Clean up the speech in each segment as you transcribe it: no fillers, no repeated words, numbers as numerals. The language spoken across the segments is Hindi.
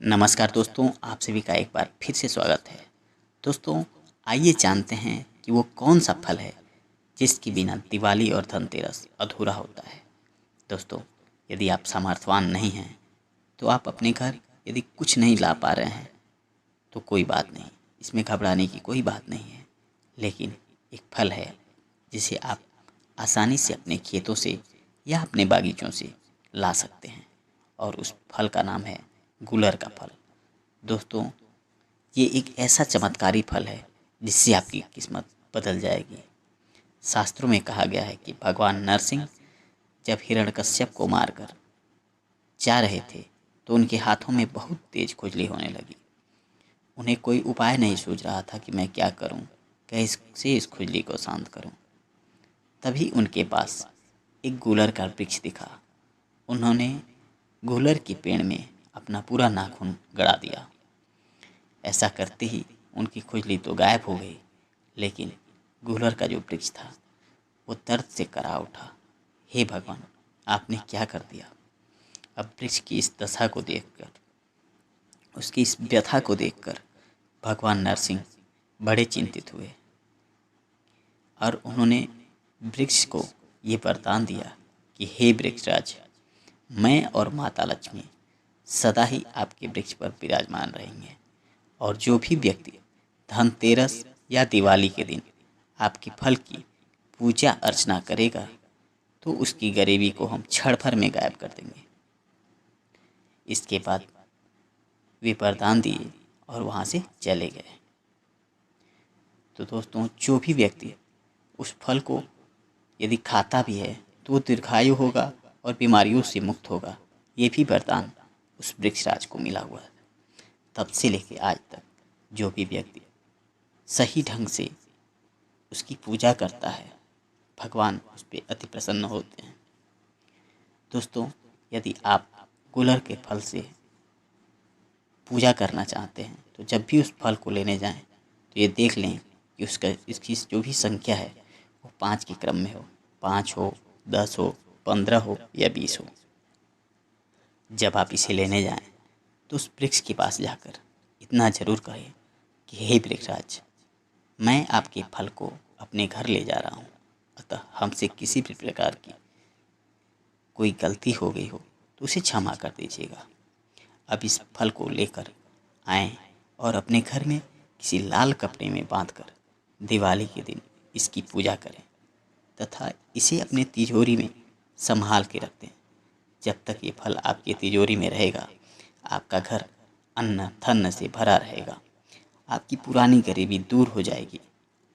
नमस्कार दोस्तों, आप सभी का एक बार फिर से स्वागत है। दोस्तों, आइए जानते हैं कि वो कौन सा फल है जिसके बिना दिवाली और धनतेरस अधूरा होता है। दोस्तों, यदि आप सामर्थ्यवान नहीं हैं तो आप अपने घर यदि कुछ नहीं ला पा रहे हैं तो कोई बात नहीं, इसमें घबराने की कोई बात नहीं है। लेकिन एक फल है जिसे आप आसानी से अपने खेतों से या अपने बागीचों से ला सकते हैं, और उस फल का नाम है गूलर का फल। दोस्तों, ये एक ऐसा चमत्कारी फल है जिससे आपकी किस्मत बदल जाएगी। शास्त्रों में कहा गया है कि भगवान नरसिंह जब हिरण्यकश्यप को मारकर जा रहे थे तो उनके हाथों में बहुत तेज खुजली होने लगी। उन्हें कोई उपाय नहीं सूझ रहा था कि मैं क्या करूं, कैसे इस खुजली को शांत करूं। तभी उनके पास एक गूलर का वृक्ष दिखा। उन्होंने गूलर के पेड़ में अपना पूरा नाखून गड़ा दिया। ऐसा करते ही उनकी खुजली तो गायब हो गई, लेकिन गूलर का जो वृक्ष था वो दर्द से करा उठा। हे भगवान, आपने क्या कर दिया। अब वृक्ष की इस दशा को देखकर, उसकी इस व्यथा को देखकर भगवान नरसिंह बड़े चिंतित हुए और उन्होंने वृक्ष को ये वरदान दिया कि हे वृक्षराज, मैं और माता लक्ष्मी सदा ही आपके वृक्ष पर विराजमान रहेंगे, और जो भी व्यक्ति धनतेरस या दिवाली के दिन आपके फल की पूजा अर्चना करेगा तो उसकी गरीबी को हम क्षण भर में गायब कर देंगे। इसके बाद वे वरदान दिए और वहाँ से चले गए। तो दोस्तों, जो भी व्यक्ति उस फल को यदि खाता भी है तो वो दीर्घायु होगा और बीमारियों से मुक्त होगा। ये भी वरदान उस वृक्षराज को मिला हुआ है। तब से लेके आज तक जो भी व्यक्ति सही ढंग से उसकी पूजा करता है, भगवान उस पर अति प्रसन्न होते हैं। दोस्तों, यदि आप गूलर के फल से पूजा करना चाहते हैं तो जब भी उस फल को लेने जाएं तो ये देख लें कि इसकी जो भी संख्या है वो 5 के क्रम में हो। 5 हो, 10 हो, 15 हो या 20 हो। जब आप इसे लेने जाएं तो उस वृक्ष के पास जाकर इतना ज़रूर कहें कि हे वृक्षराज, मैं आपके फल को अपने घर ले जा रहा हूँ, अतः हमसे किसी भी प्रकार की कोई गलती हो गई हो तो उसे क्षमा कर दीजिएगा। अब इस फल को लेकर आएँ और अपने घर में किसी लाल कपड़े में बांधकर दिवाली के दिन इसकी पूजा करें तथा इसे अपने तिजोरी में संभाल के रख दें। जब तक ये फल आपकी तिजोरी में रहेगा, आपका घर अन्न धन से भरा रहेगा, आपकी पुरानी गरीबी दूर हो जाएगी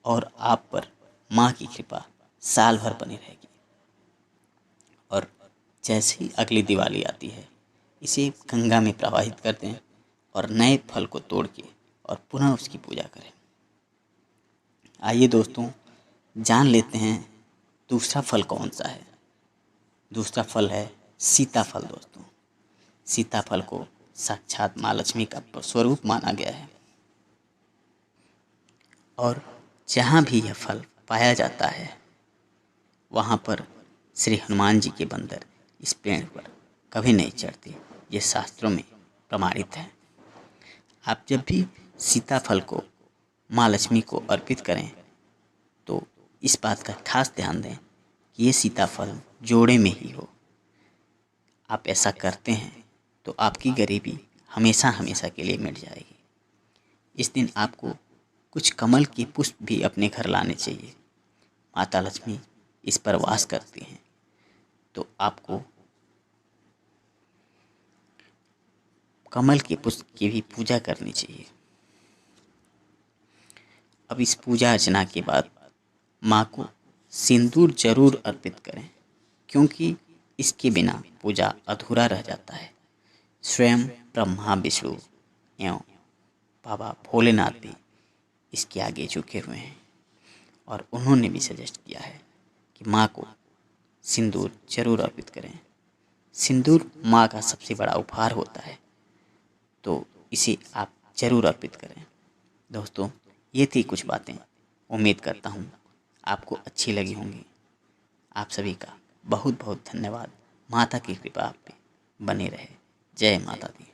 और आप पर माँ की कृपा साल भर बनी रहेगी। और जैसे ही अगली दिवाली आती है, इसे गंगा में प्रवाहित कर दें और नए फल को तोड़ के और पुनः उसकी पूजा करें। आइए दोस्तों, जान लेते हैं दूसरा फल कौन सा है। दूसरा फल है सीताफल। दोस्तों, सीताफल को साक्षात माँ लक्ष्मी का स्वरूप माना गया है, और जहाँ भी यह फल पाया जाता है वहाँ पर श्री हनुमान जी के बंदर इस पेड़ पर कभी नहीं चढ़ते। ये शास्त्रों में प्रमाणित है। आप जब भी सीताफल को माँ लक्ष्मी को अर्पित करें तो इस बात का खास ध्यान दें कि ये सीताफल जोड़े में ही हो। आप ऐसा करते हैं तो आपकी गरीबी हमेशा हमेशा के लिए मिट जाएगी। इस दिन आपको कुछ कमल के पुष्प भी अपने घर लाने चाहिए। माता लक्ष्मी इस पर वास करती हैं, तो आपको कमल के पुष्प की भी पूजा करनी चाहिए। अब इस पूजा अर्चना के बाद माँ को सिंदूर जरूर अर्पित करें, क्योंकि इसके बिना पूजा अधूरा रह जाता है। स्वयं ब्रह्मा विष्णु एवं बाबा भोलेनाथ भी इसके आगे झुके हुए हैं, और उन्होंने भी सजेस्ट किया है कि माँ को सिंदूर जरूर अर्पित करें। सिंदूर माँ का सबसे बड़ा उपहार होता है, तो इसे आप जरूर अर्पित करें। दोस्तों, ये थी कुछ बातें। उम्मीद करता हूँ आपको अच्छी लगी होंगी। आप सभी का बहुत बहुत धन्यवाद। माता की कृपा आप पे बने रहे। जय माता दी।